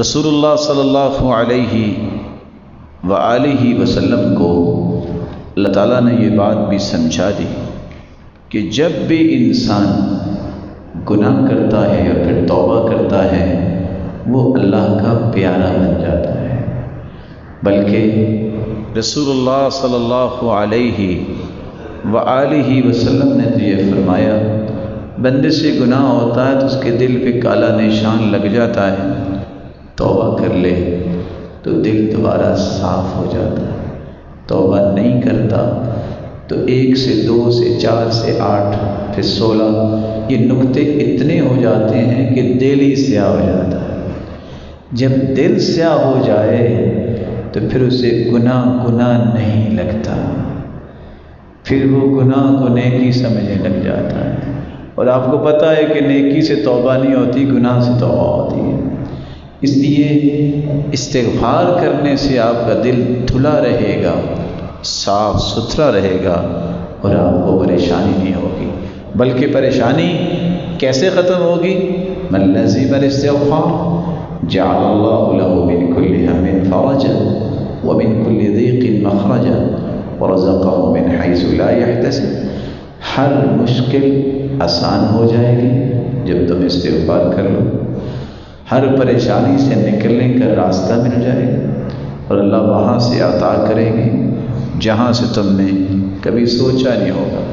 رسول اللہ صلی اللہ علیہ وآلہ وسلم کو اللہ تعالیٰ نے یہ بات بھی سمجھا دی کہ جب بھی انسان گناہ کرتا ہے یا پھر توبہ کرتا ہے وہ اللہ کا پیارا بن جاتا ہے، بلکہ رسول اللہ صلی اللہ علیہ وآلہ وسلم نے تو یہ فرمایا بندے سے گناہ ہوتا ہے تو اس کے دل پہ کالا نشان لگ جاتا ہے، توبہ کر لے تو دل دوبارہ صاف ہو جاتا ہے، توبہ نہیں کرتا تو 1 سے 2 سے 4 سے 8 پھر 16 یہ نقطے اتنے ہو جاتے ہیں کہ دل ہی سیاہ ہو جاتا ہے۔ جب دل سیاہ ہو جائے تو پھر اسے گناہ نہیں لگتا، پھر وہ گناہ کو نیکی سمجھنے لگ جاتا ہے۔ اور آپ کو پتہ ہے کہ نیکی سے توبہ نہیں ہوتی، گناہ سے توبہ ہوتی ہے۔ اس لیے استغفار کرنے سے آپ کا دل دھلا رہے گا، صاف ستھرا رہے گا اور آپ کو پریشانی نہیں ہوگی، بلکہ پریشانی کیسے ختم ہوگی؟ من لزم الاستغفار جعل اللہ له من كل هم فرجا ومن كل ضيق مخرجا ورزقه من حيث لا يحتسب۔ ہر مشکل آسان ہو جائے گی جب تم استغفار کر لو، ہر پریشانی سے نکلنے کا راستہ مل جائے گا اور اللہ وہاں سے عطا کریں گے جہاں سے تم نے کبھی سوچا نہیں ہوگا۔